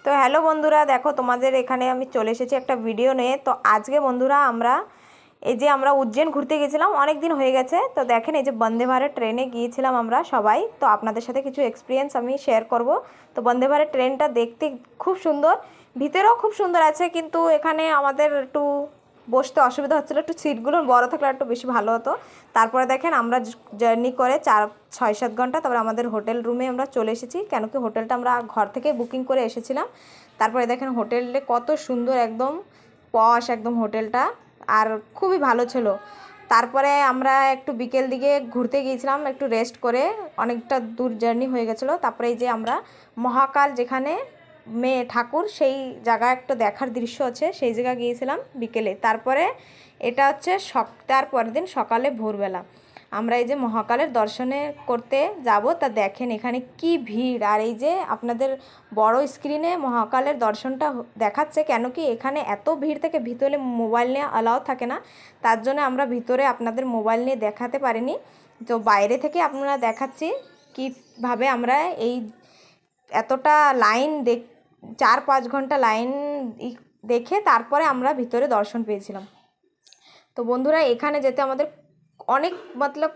তো হ্যালো বন্ধুরা, দেখো তোমাদের এখানে আমি চলে এসেছি একটা ভিডিও নিয়ে। তো আজকে বন্ধুরা আমরা উজ্জৈন ঘুরতে গেছিলাম, অনেক দিন হয়ে গেছে। তো দেখেন এই যে বন্দে ভারত ট্রেনে গিয়েছিলাম আমরা সবাই। তো আপনাদের সাথে কিছু এক্সপিরিয়েন্স আমি শেয়ার করব। তো বন্দে ভারত ট্রেনটা দেখতে খুব সুন্দর, ভিতরেও খুব সুন্দর আছে, কিন্তু এখানে আমাদের একটু বসতে অসুবিধা হচ্ছিলো, একটু সিটগুলো বড় থাকলে একটু বেশি ভালো হতো। তারপরে দেখেন আমরা জার্নি করে 6-7 ঘন্টা তারপরে আমাদের হোটেল রুমে আমরা চলে এসেছি, কেন কি হোটেলটা আমরা ঘর থেকে বুকিং করে এসেছিলাম। তারপরে দেখেন হোটেলে কত সুন্দর, একদম পশ একদম হোটেলটা, আর খুবই ভালো ছিল। তারপরে আমরা একটু বিকেল দিকে ঘুরতে গিয়েছিলাম, একটু রেস্ট করে, অনেকটা দূর জার্নি হয়ে গেছিলো। তারপরে এই যে আমরা মহাকাল, যেখানে মেয়ে ঠাকুর, সেই জায়গা একটা দেখার দৃশ্য আছে, সেই জায়গা গিয়েছিলাম বিকেলে। তারপরে এটা হচ্ছে তার পরের দিন সকালে ভোরবেলা আমরা এই যে মহাকালের দর্শনে করতে যাব। তা দেখেন এখানে কি ভিড়, আর এই যে আপনাদের বড় স্ক্রিনে মহাকালের দর্শনটা দেখাচ্ছে, কেন কি এখানে এত ভিড় থেকে ভিতরে মোবাইল নিয়ে অ্যালাউ থাকে না, তার জন্য আমরা ভিতরে আপনাদের মোবাইল নিয়ে দেখাতে পারিনি। তো বাইরে থেকে আপনারা দেখাচ্ছি কীভাবে আমরা এই এতটা লাইন 4-5 ঘন্টা লাইন দেখে তারপরে আমরা ভিতরে দর্শন পেয়েছিলাম। তো বন্ধুরা এখানে যেতে আমাদের অনেক মতলব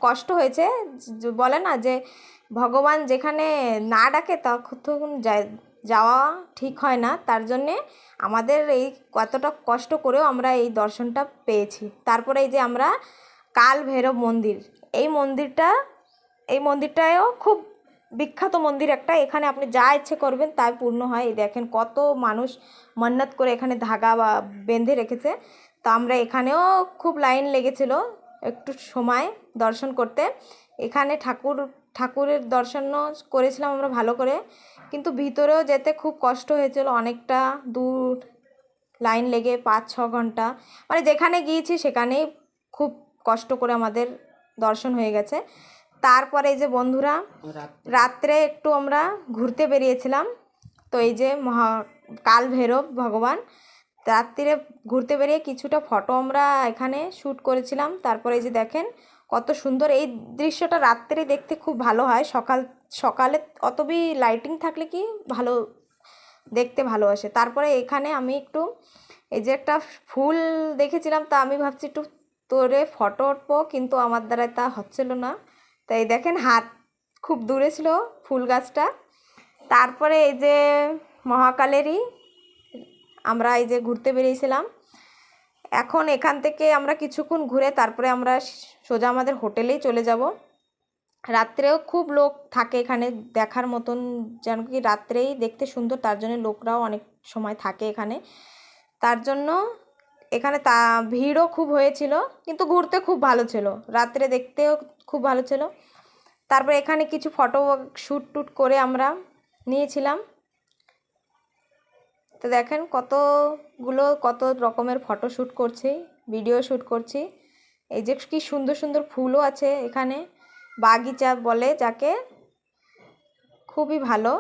কষ্ট হয়েছে। বলে না যে ভগবান যেখানে না ডাকে তখন যাওয়া ঠিক হয় না, তার জন্যে আমাদের এই কতটা কষ্ট করেও আমরা এই দর্শনটা পেয়েছি। তারপরে এই যে আমরা কাল ভৈরব মন্দির, এই মন্দিরটাও খুব বিখ্যাত মন্দির একটা। এখানে আপনি যা ইচ্ছে করবেন তাই পূর্ণ হয়। এই দেখেন কত মানুষ মান্নত করে এখানে ধাগা বা বেঁধে রেখেছে। তো আমরা এখানেও খুব লাইন লেগেছিল একটু সময় দর্শন করতে। এখানে ঠাকুরের দর্শনও করেছিলাম আমরা ভালো করে, কিন্তু ভিতরেও যেতে খুব কষ্ট হয়েছিল, অনেকটা দূর লাইন লেগে 5-6 ঘন্টা, মানে যেখানে গিয়েছি সেখানেই খুব কষ্ট করে আমাদের দর্শন হয়ে গেছে। তারপরে এই যে বন্ধুরা রাত্রে একটু আমরা ঘুরতে বেরিয়েছিলাম। তো এই যে কাল ভৈরব ভগবান, রাত্রিরে ঘুরতে বেরিয়ে কিছুটা ফটো আমরা এখানে শ্যুট করেছিলাম। তারপরে এই যে দেখেন কত সুন্দর এই দৃশ্যটা, রাত্রে দেখতে খুব ভালো হয়। সকালে অতবি লাইটিং থাকলে কি ভালো দেখতে ভালো আসে। তারপরে এখানে আমি একটু এই যে একটা ফুল দেখেছিলাম, তা আমি ভাবছি একটু তোরে ফটো উঠবো, কিন্তু আমার দ্বারা তা হচ্ছিল না। তাই দেখেন হাত খুব দূরে ছিল ফুল গাছটা। তারপরে এই যে মহাকালেরই আমরা এই যে ঘুরতে বেরিয়েছিলাম। এখন এখান থেকে আমরা কিছুক্ষণ ঘুরে তারপরে আমরা সোজা আমাদের হোটেলেই চলে যাব। রাত্রেও খুব লোক থাকে এখানে দেখার মতন, যেন কি রাত্রেই দেখতে সুন্দর, তার জন্য লোকরাও অনেক সময় থাকে এখানে। তার জন্য এখানে ভিড়ও খুব হয়েছিল, কিন্তু ঘুরতে খুব ভালো ছিল, রাত্রে দেখতেও খুব ভালো ছিল। তারপরে এখানে কিছু ফটো শ্যুট করে আমরা নিয়েছিলাম। তো দেখেন কত রকমের ফটো শ্যুট করছি, ভিডিও শ্যুট করছি। এই যে কি সুন্দর সুন্দর ফুলও আছে এখানে, বাগিচা বলে যাকে, খুবই ভালো।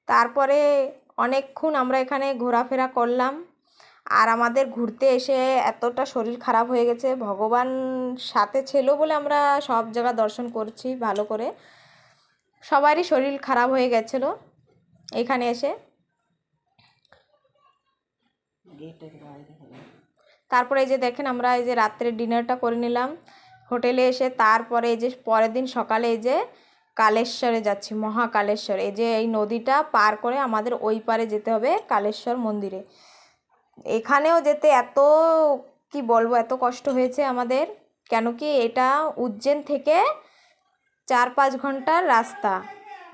তারপরে অনেকক্ষণ আমরা এখানে ঘোরাফেরা করলাম, আর আমাদের ঘুরতে এসে এতটা শরীর খারাপ হয়ে গেছে। ভগবান সাথে ছিল বলে আমরা সব জায়গা দর্শন করছি ভালো করে, সবারই শরীর খারাপ হয়ে গেছিল এখানে এসে। তারপরে এই যে দেখেন আমরা এই যে রাত্রে ডিনারটা করে নিলাম হোটেলে এসে। তারপরে এই যে পরের দিন সকালে এই যে কালেশ্বরে যাচ্ছি, মহাকালেশ্বর। এই যে এই নদীটা পার করে আমাদের ওই পারে যেতে হবে কালেশ্বর মন্দিরে। এখানেও যেতে কি বলবো, এত কষ্ট হয়েছে আমাদের, কেন কি এটা উজ্জৈন থেকে 4-5 ঘন্টার রাস্তা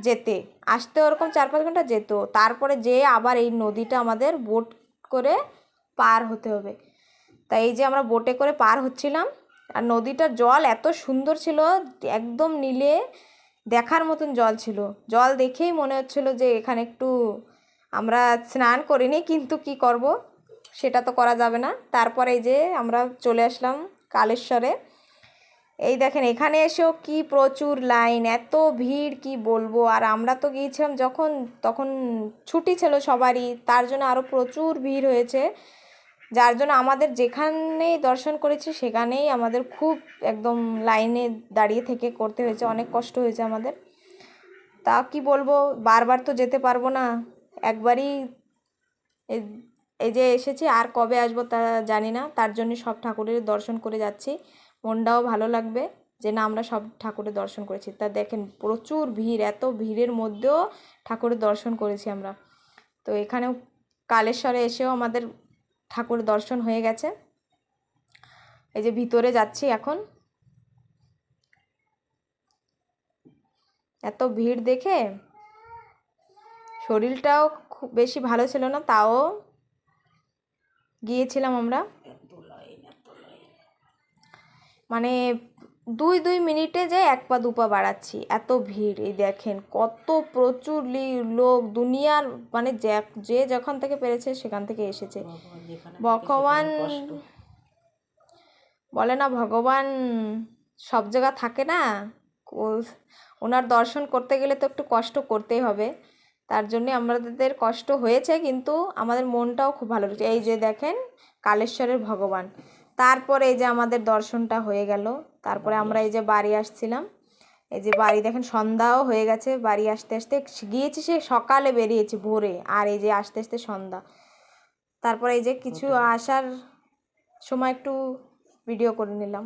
যেতে, আসতে ওরকম 4-5 ঘন্টা যেত। তারপরে আবার এই নদীটা আমাদের বোট করে পার হতে হবে। তাই এই যে আমরা বোটে করে পার হচ্ছিলাম, আর নদীটার জল এত সুন্দর ছিল, একদম নীলে দেখার মতন জল ছিল। জল দেখেই মনে হচ্ছিল যে এখানে একটু আমরা স্নান করিনি, কিন্তু কি করব, সেটা তো করা যাবে না। তারপরে এই যে আমরা চলে আসলাম কালেশ্বরে। এই দেখেন এখানে এসেও কি প্রচুর লাইন, এত ভিড় কি বলবো। আর আমরা তো গিয়েছিলাম তখন ছুটি ছিল সবারই, তার জন্য আরও প্রচুর ভিড় হয়েছে। যার জন্য আমাদের যেখানেই দর্শন করেছি সেখানেই আমাদের খুব একদম লাইনে দাঁড়িয়ে থেকে করতে হয়েছে, অনেক কষ্ট হয়েছে আমাদের। তা কি বলবো, বারবার তো যেতে পারবো না, একবারই এই যে এসেছি, আর কবে আসবো তা জানি না। তার জন্য সব ঠাকুরের দর্শন করে যাচ্ছি, মনটাও ভালো লাগবে যে না আমরা সব ঠাকুরের দর্শন করেছি। তা দেখেন প্রচুর ভিড়, এত ভিড়ের মধ্যেও ঠাকুরের দর্শন করেছি আমরা। তো এখানেও কালেশ্বরে এসেও আমাদের ঠাকুরের দর্শন হয়ে গেছে। এই যে ভিতরে যাচ্ছি এখন। এত ভিড় দেখে শরীরটাও খুব বেশি ভালো ছিল না, তাও গিয়েছিলাম আমরা। মানে 2 মিনিটে যে 1 পা 2 পা বাড়াচ্ছি, এত ভিড়। এই দেখেন কত প্রচুর লোক, দুনিয়ার মানে যে যখন থেকে পেরেছে সেখান থেকে এসেছে। ভগবান বলে না, ভগবান সব জায়গা থাকে না, ওনার দর্শন করতে গেলে তো একটু কষ্ট করতেই হবে। তার জন্যে আমাদের কষ্ট হয়েছে, কিন্তু আমাদের মনটাও খুব ভালো লাগছে। এই যে দেখেন কালেশ্বরের ভগবান। তারপরে এই যে আমাদের দর্শনটা হয়ে গেল, তারপরে আমরা এই যে বাড়ি আসছিলাম। এই যে বাড়ি দেখেন সন্ধ্যাও হয়ে গেছে, বাড়ি আসতে আসতে গিয়েছি সে সকালে, বেরিয়েছি ভোরে, আর এই যে আসতে আসতে সন্ধ্যা। তারপরে এই যে কিছু আসার সময় একটু ভিডিও করে নিলাম।